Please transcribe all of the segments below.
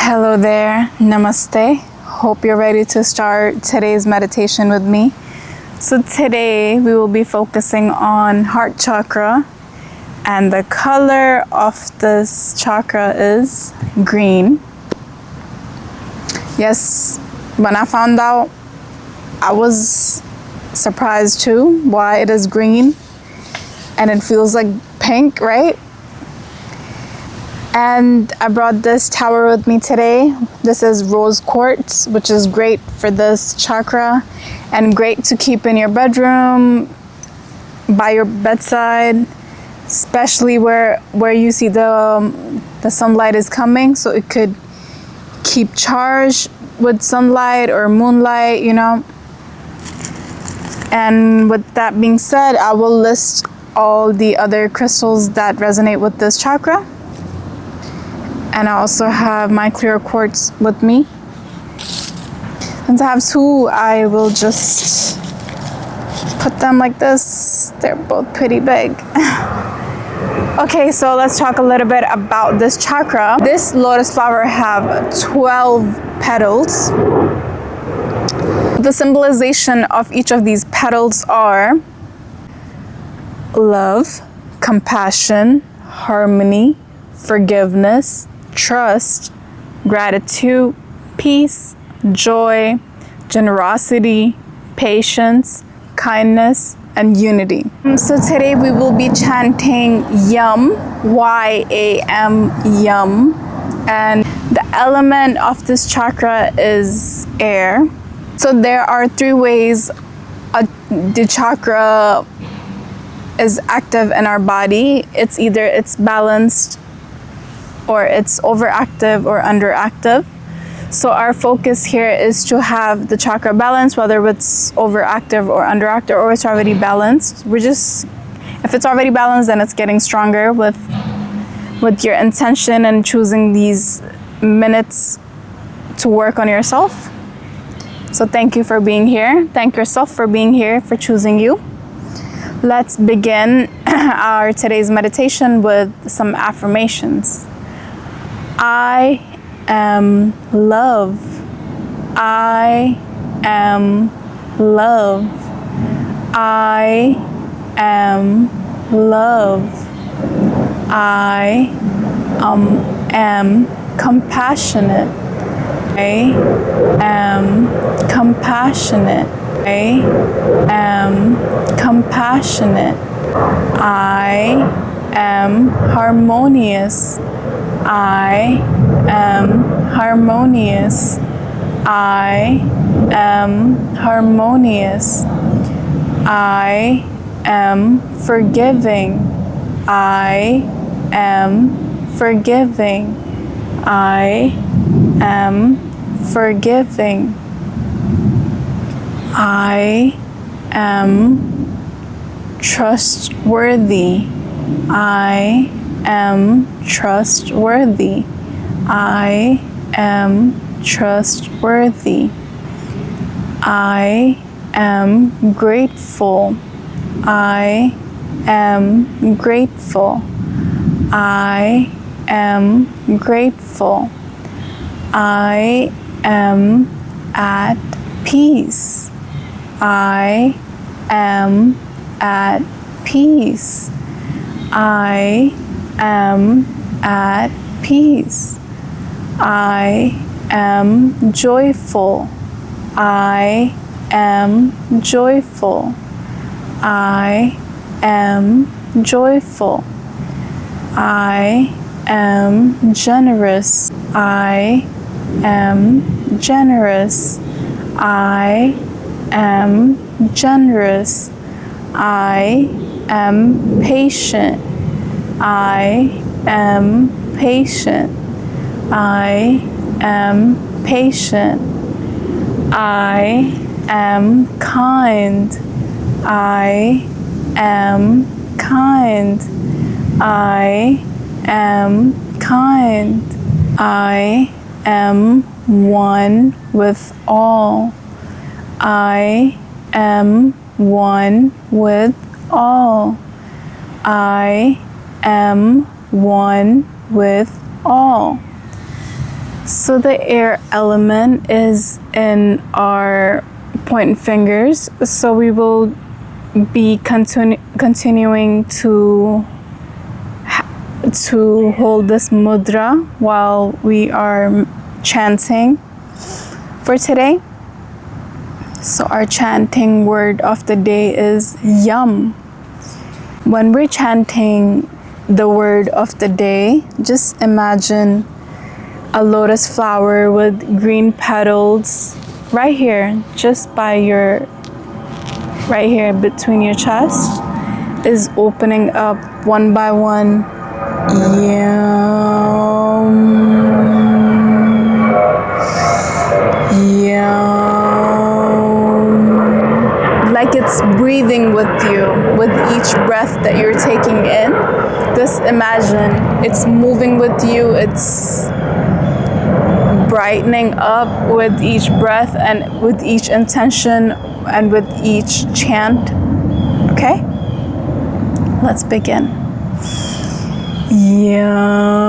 Hello there, namaste. Hope you're ready to start today's meditation with me. So today we will be focusing on heart chakra, and the color of this chakra is green. Yes, when I found out, I was surprised too why it is green and it feels like pink, right? And I brought this tower with me today. This is rose quartz, which is great for this chakra and great to keep in your bedroom, by your bedside, especially where you see the sunlight is coming, so it could keep charged with sunlight or moonlight, you know. And with that being said, I will list all the other crystals that resonate with this chakra. And I also have my clear quartz with me. Since I have two, I will just put them like this. They're both pretty big. Okay, so let's talk a little bit about this chakra. This lotus flower have 12 petals. The symbolization of each of these petals are love, compassion, harmony, forgiveness, trust, gratitude, peace, joy, generosity, patience, kindness, and unity. So today we will be chanting Yam, Y-A-M, Yam. And the element of this chakra is air. So there are three ways the chakra is active in our body. It's either it's balanced, or it's overactive or underactive. So our focus here is to have the chakra balanced, whether it's overactive or underactive, or it's already balanced. If it's already balanced, then it's getting stronger with your intention and choosing these minutes to work on yourself. So thank you for being here. Thank yourself for being here, for choosing you. Let's begin our today's meditation with some affirmations. I am love. I am love. I am love. I am compassionate. I am compassionate. I am compassionate. I am harmonious. I am harmonious. I am harmonious. I am forgiving. I am forgiving. I am forgiving. I am trustworthy. I am trustworthy. I am trustworthy. I am grateful. I am grateful. I am grateful. I am at peace. I am at peace. I am at peace. I am joyful. I am joyful. I am joyful. I am generous. I am generous. I am generous. I am patient. I am patient. I am patient. I am kind. I am kind. I am kind. I am one with all. I am one with all. I am one with all. So the air element is in our point fingers. So we will be continuing to hold this mudra while we are chanting for today. So our chanting word of the day is yum. When we're chanting the word of the day, just imagine a lotus flower with green petals right here, just by your, right here between your chest, is opening up one by one. Yum. Yum. Like it's breathing with you with each breath that you're taking in. Just imagine it's moving with you, it's brightening up with each breath and with each intention and with each chant. Okay? Let's begin. Yum.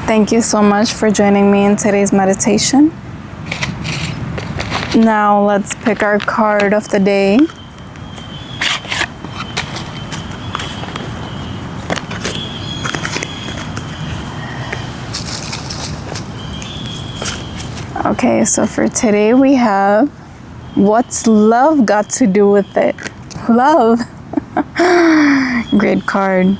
Thank you so much for joining me in today's meditation. Now let's pick our card of the day. Okay, so for today we have, what's love got to do with it? Love. Great card.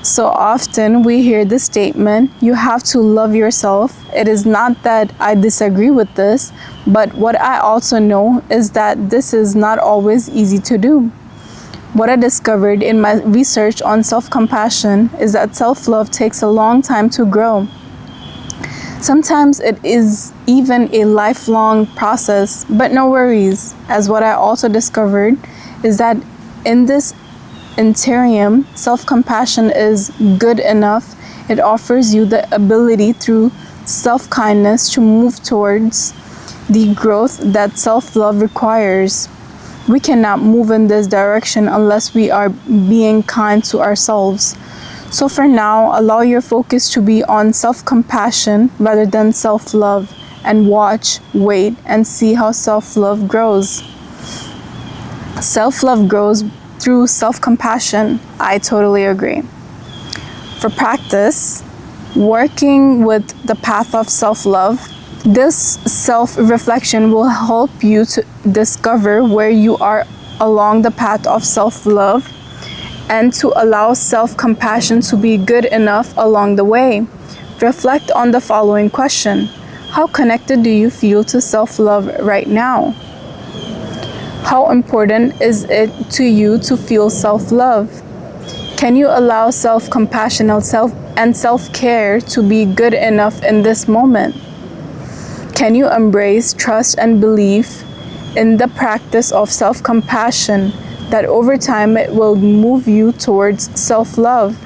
So often we hear the statement, you have to love yourself. It is not that I disagree with this, but what I also know is that this is not always easy to do. What I discovered in my research on self-compassion is that self-love takes a long time to grow. Sometimes it is even a lifelong process, but no worries, as what I also discovered is that in this interim, self-compassion is good enough. It offers you the ability through self-kindness to move towards the growth that self-love requires. We cannot move in this direction unless we are being kind to ourselves. So for now, allow your focus to be on self-compassion rather than self-love, and watch, wait, and see how self-love grows. Self-love grows through self-compassion. I totally agree. For practice, working with the path of self-love, this self-reflection will help you to discover where you are along the path of self-love and to allow self-compassion to be good enough along the way. Reflect on the following question. How connected do you feel to self-love right now? How important is it to you to feel self-love? Can you allow self-compassion and self-care to be good enough in this moment? Can you embrace, trust, and believe in the practice of self-compassion that over time it will move you towards self-love?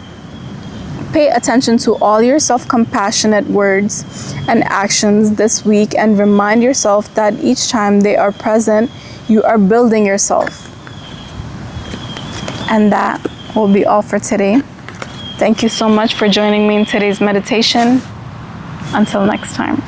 Pay attention to all your self-compassionate words and actions this week and remind yourself that each time they are present, you are building yourself. And that will be all for today. Thank you so much for joining me in today's meditation. Until next time.